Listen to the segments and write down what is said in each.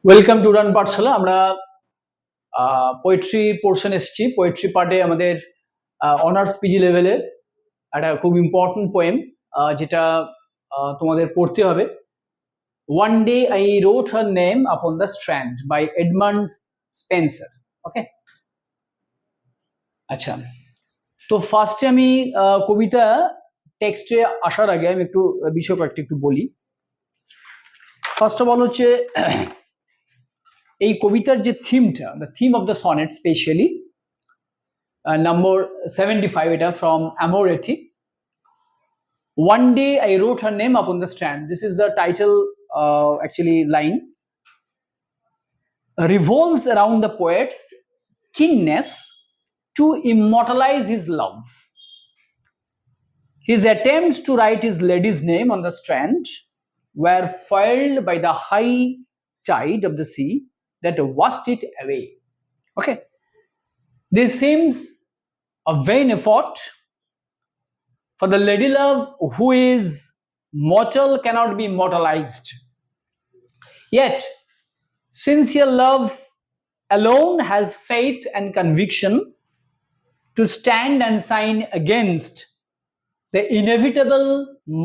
Welcome to run পাঠশালা। আমরা poetry portion এসেছি। Poetry পার্টে আমাদের অনার্স পিজি লেভেলের একটা খুব ইম্পর্টেন্ট পোয়েম যেটা তোমাদের পড়তে হবে। One day I wrote her name upon the strand by Edmund Spenser. Okay, আচ্ছা, তো ফার্স্টে আমি কবিতা টেক্সটে আসার আগে আমি একটু বিষয় কয়েকটা একটু বলি। ফার্স্ট অফ অল হচ্ছে এই কবিতার যে থিমটা, the theme of the sonnet specially number 75 এটা from Amoretti. One day I wrote her name upon the strand. This is the title actually line. Revolves around the poet's keenness to immortalize his love. His attempts to write his lady's name on the strand were foiled by the high tide of the sea that washed it away. Okay, this seems a vain effort, for the lady love who is mortal cannot be immortalized. Yet, sincere love alone has faith and conviction to stand and sign against the inevitable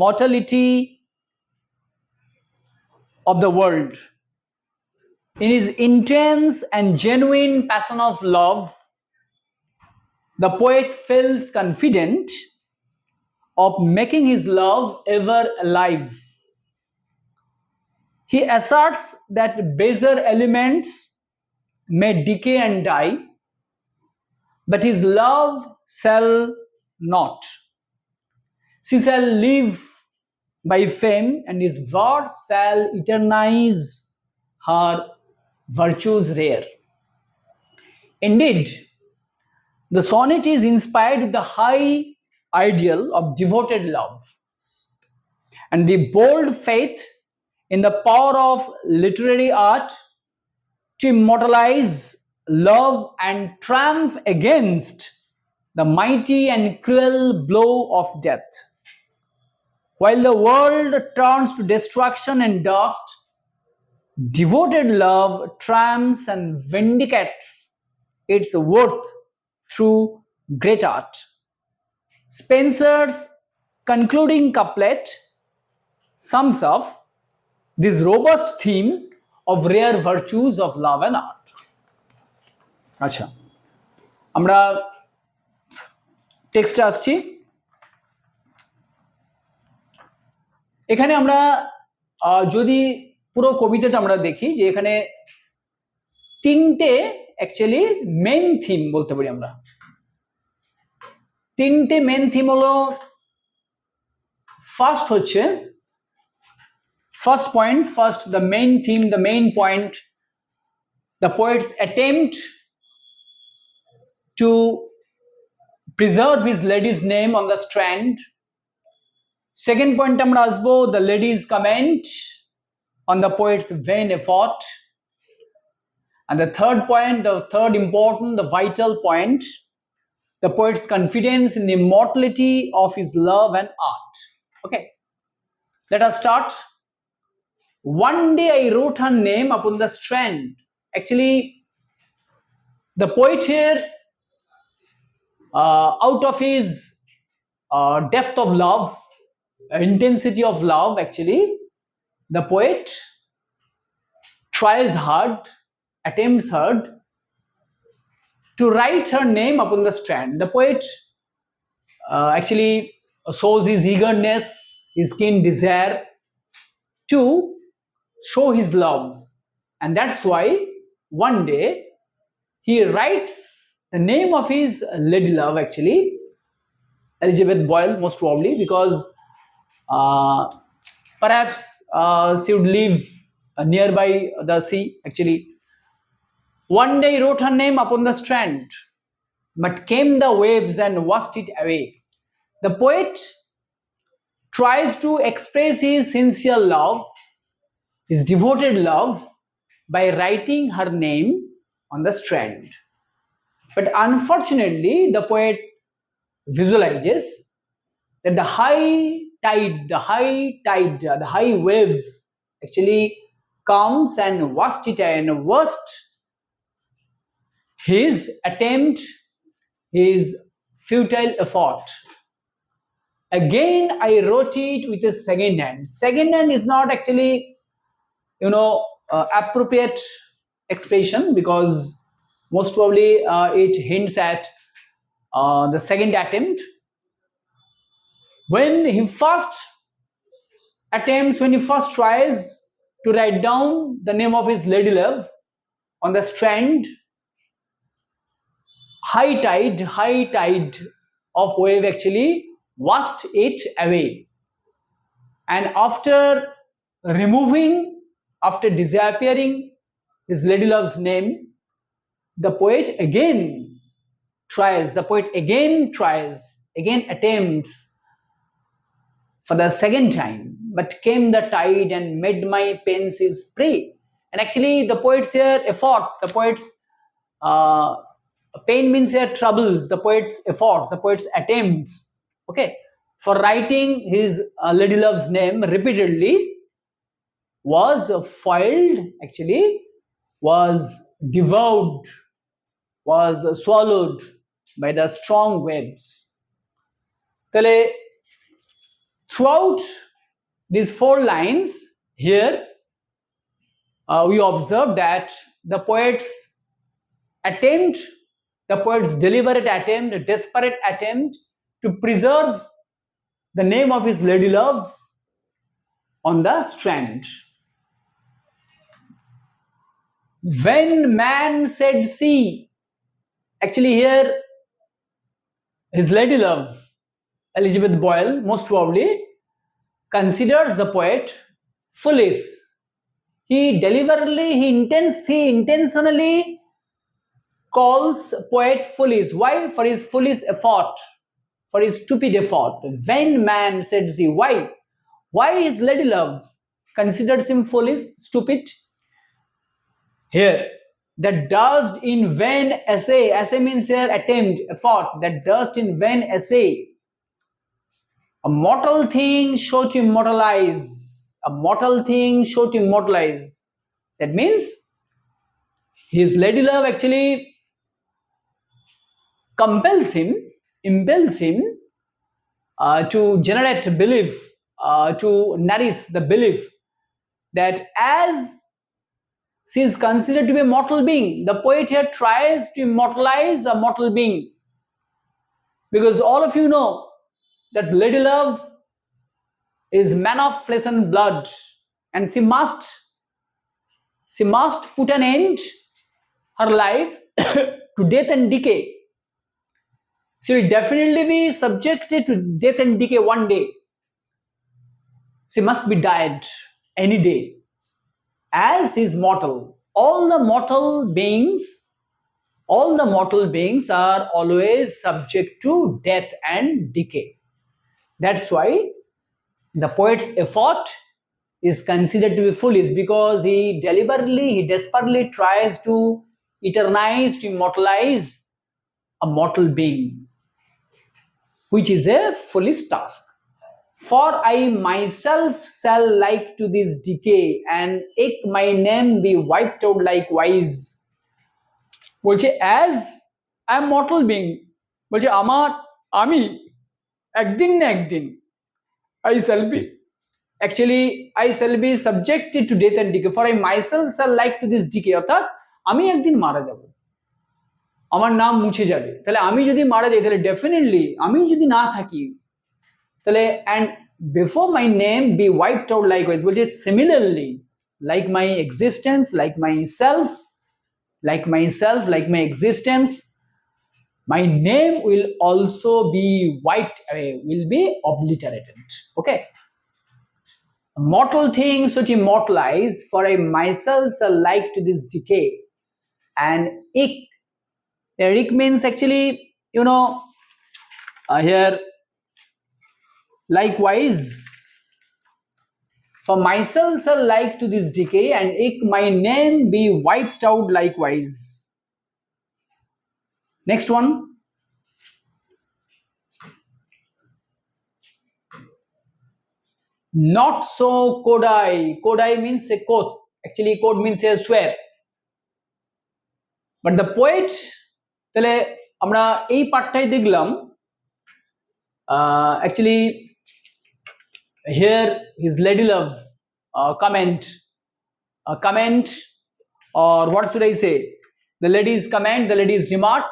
mortality of the world. In his intense and genuine passion of love, the poet feels confident of making his love ever alive. He asserts that baser elements may decay and die, but his love shall not. She shall live by fame, and his words shall eternize her virtues rare. Indeed, the sonnet is inspired with the high ideal of devoted love and the bold faith in the power of literary art to immortalize love and triumph against the mighty and cruel blow of death. While the world turns to destruction and dust, devoted love triumphs and vindicates its worth through great art. Spenser's concluding couplet sums up this robust theme of rare virtues of love and art. আচ্ছা, আমরা টেক্সটে আসছি। এখানে আমরা যদি পুরো কবিতাটা আমরা দেখি যে এখানে তিনটে অ্যাকচুয়ালি মেইন থিম বলতে পারি আমরা। তিনটে মেইন থিম হলো, ফার্স্ট হচ্ছে first point, the main theme, the main point, the poet's attempt to preserve his lady's name on the strand. Second point আমরা আসবো, the lady's comment on the poet's vain effort. And the third point, the third important, the vital point, the poet's confidence in the immortality of his love and art. Okay, let us start. One day I wrote her name upon the strand. Actually, the poet here, out of his depth of love, intensity of love, actually, the poet tries hard, attempts hard to write her name upon the strand. The poet actually shows his eagerness, his keen desire to show his love, and that's why one day he writes the name of his lady love, actually Elizabeth Boyle, most probably, because perhaps she would live nearby the sea. Actually, one day he wrote her name upon the strand, but came the waves and washed it away. The poet tries to express his sincere love, his devoted love, by writing her name on the strand. But unfortunately, the poet visualizes that the high wave actually comes and washed it and washed his attempt, his futile effort. Again, I wrote it with a second hand. Second hand is not actually, appropriate expression, because most probably it hints at the second attempt. When he first tries to write down the name of his lady love on the strand, high tide of wave actually washed it away. And after disappearing his lady love's name, the poet again attempts for the second time, but came the tide and made my pens his prey. And actually the poet's here effort, the poet's pain means here troubles, the poet's efforts, the poet's attempts, okay, for writing his lady love's name repeatedly was foiled, actually was devoured, was swallowed by the strong waves. Tale, throughout these 4 lines here, we observe that the poet's deliberate attempt, desperate attempt to preserve the name of his lady love on the strand. When man said see, actually here his lady love, Elizabeth Boyle, most probably considers the poet foolish. He intentionally calls poet foolish. Why? For his foolish effort, for his stupid effort. When man said see, why his lady love considers him foolish, stupid? Here, that dust in vain essay means here attempt, effort, that dust in vain essay, a mortal thing show to immortalize, that means his lady love actually impels him to generate belief, to nourish the belief that as she is considered to be a mortal being, the poet here tries to immortalize a mortal being, because all of you know that lady love is man of flesh and blood, and she must put an end her life to death and decay. She will definitely be subjected to death and decay one day. She must be died any day, as is mortal. All the mortal beings are always subject to death and decay. That's why the poet's effort is considered to be foolish, because he desperately tries to eternize, to immortalize a mortal being, which is a foolish task. For I myself shall like to this decay, and eke my name be wiped out likewise. বলছে as I am mortal being, বলছে আমি একদিন না একদিন I shall be subjected to death and decay. For I myself shall like to this decay, অর্থাৎ আমি একদিন মারা যাব, আমার নাম মুছে যাবে। তাহলে আমি যদি মারা যাই, তাহলে ডেফিনেটলি আমি যদি না থাকি, তাহলে and before my name be wiped out likewise, বলছে similarly, like my existence, like myself, like my existence, my name will also be wiped away, will be obliterated. Okay, a mortal thing such immortalize, for I myself shall like to this decay. And ik means actually, here likewise, for myself shall like to this decay, and eke my name be wiped out likewise. Next one, not so could I means a quote, actually code means a swear, but the poet, তাহলে আমরা এই পার্টটাই দেখলাম actually here his lady love comment or what should I say, the lady's comment, the lady's remark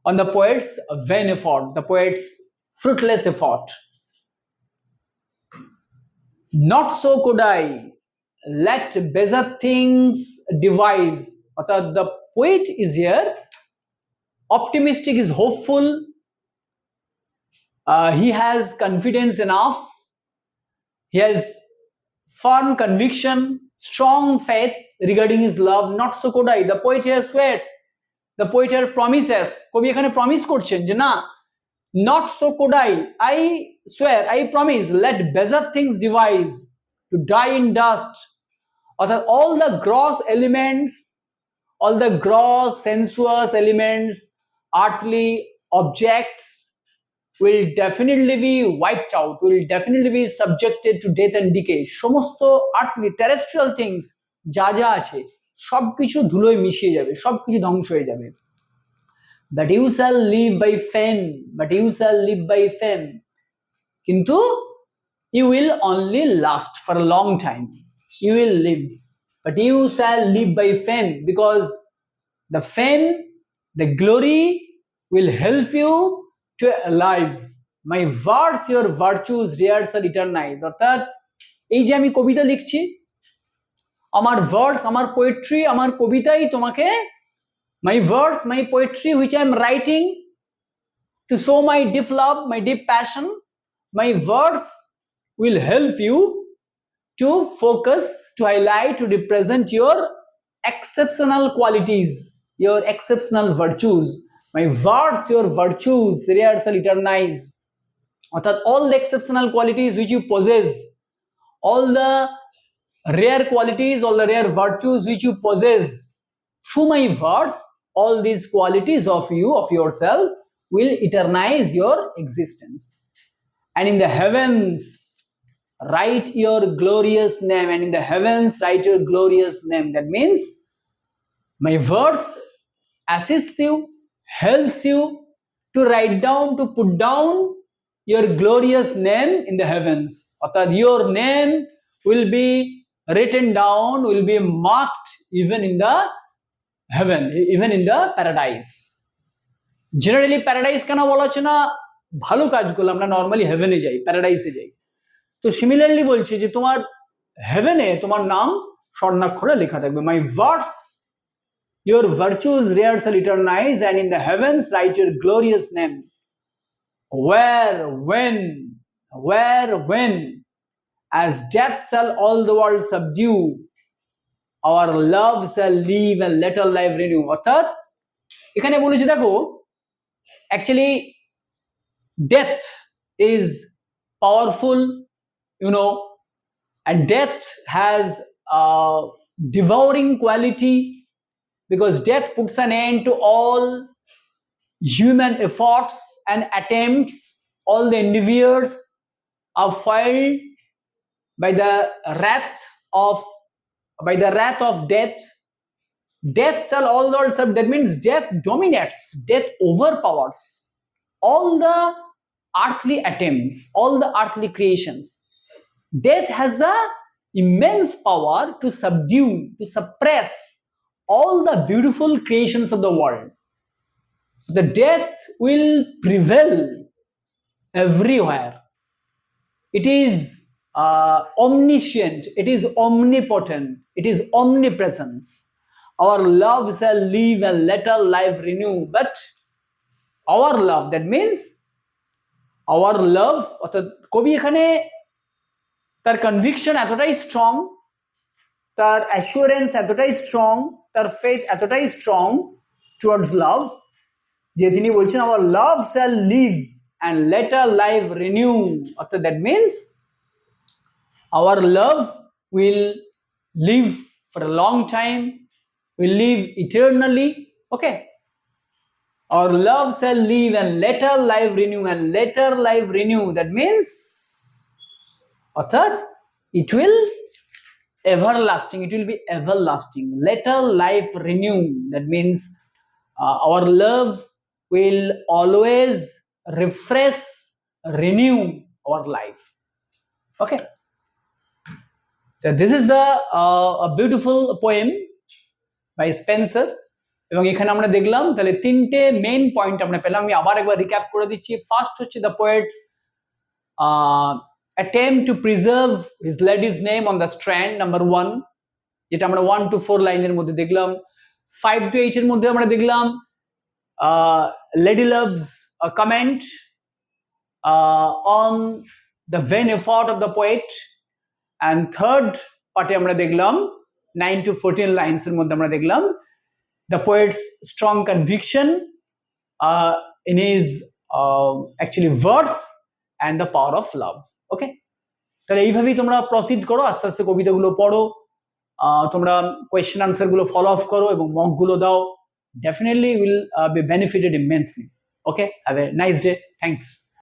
on the poet's vain effort, the poet's fruitless effort. Not so could I let better things devise. অর্থাৎ the poet is here optimistic, is hopeful, he has confidence enough, he has firm conviction, strong faith regarding his love. Not so could I, the poet here swears, the poet here promises, কবি এখানে promise করছেন যে না, not so could I swear, I promise, let better things devise to die in dust. অর্থাৎ all the gross elements, all the gross sensuous elements, earthly objects will definitely be wiped out, will definitely be subjected to death and decay. সমস্ত earthly terrestrial things যা যা আছে সবকিছু ধুলোয় মিশিয়ে যাবে, সবকিছু ধ্বংস হয়ে যাবে. But you shall live by fame, but you shall live by fame. কিন্তু you will only last for a long time. You will live, but you shall live by fame, because the fame, the glory will help you to alive. My words, your virtues, rears shall eternize. অর্থাৎ এই যে আমি কবিতা লিখছি, আমার verse, আমার poetry, আমার কবিতাই তোমাকে, my verse, my poetry which I am writing to show my deep love, my deep passion, my verse will help you to focus, to highlight, to represent your exceptional qualities, your exceptional virtues. My verse, your virtues, rears shall eternize. অর্থাৎ all the exceptional qualities which you possess, all the rare qualities, all the rare virtues which you possess, through my verse, all these qualities of you, of yourself, will eternize your existence. And in the heavens, write your glorious name. And in the heavens, write your glorious name. That means my verse assists you, helps you to write down, to put down your glorious name in the heavens. Or your name will be written down, will be marked even in the heaven, even in the paradise. Generally paradise কেন বলা হচ্ছে না, ভালো কাজগুলো আমরা normally হেভেনে যাই, প্যারাডাইসে যাই. তো সিমিলারলি বলছি যে তোমার হেভেনে তোমার নাম স্বর্ণাক্ষরে লেখা থাকবে. My verse, your virtues, rears shall eternize, and in the heavens write your glorious name. Where, when, as death shall all the world subdue, our love shall live and let our life renew. অর্থাৎ এখানে বলেছে দেখো, actually death is powerful, you know, and death has a devouring quality, because death puts an end to all human efforts and attempts. All the endeavors are foiled by the wrath of death. Death shall all the world subdue. That means death dominates, death overpowers all the earthly attempts, all the earthly creations. Death has the immense power to subdue, to suppress all the beautiful creations of the world. The death will prevail everywhere. It is omniscient, it is omnipotent, it is omnipresence. Our love shall live and let our life renew. But our love, that means our love, অর্থাৎ কবি এখানে তার conviction এতটাই strong, তার assurance এতটাই strong, তার faith এতটাই strong towards লাভ, যে তিনি বলছেন our love shall live and let our life renew. অর্থাৎ that means our love will live for a long time, will live eternally. Okay, our love shall live and let our life renew, and let our life renew. That means অর্থাৎ it will everlasting, it will be everlasting. Let our life renew, that means our love will always refresh, renew our life. Okay, so this is a beautiful poem by Spencer. এবং এখানে আমরা দেখলাম তাহলে তিনটে main point আমরা পেলাম। আমি আবার একবার রিক্যাপ করে দিচ্ছি। ফার্স্ট হচ্ছে the poets attempt to preserve his lady's name on the strand, number 1, যেটা আমরা 1 to 4 লাইনের মধ্যে দেখলাম। 5 to 8 এর মধ্যে আমরা দেখলাম Lady Love's comment on the vain effort of the poet, and third পার্টে আমরা দেখলাম 9 to 14 লাইন্স এর মধ্যে আমরা দেখলাম the poet's strong conviction in his actually words and the power of love. ওকে, তাহলে এইভাবেই তোমরা প্রসিড করো, আস্তে আস্তে কবিতাগুলো পড়ো, তোমরা কোয়েশ্চেন আনসার গুলো ফলো আপ করো এবং মক গুলো দাও। Definitely will be benefited immensely. Okay, have a nice day. Thanks.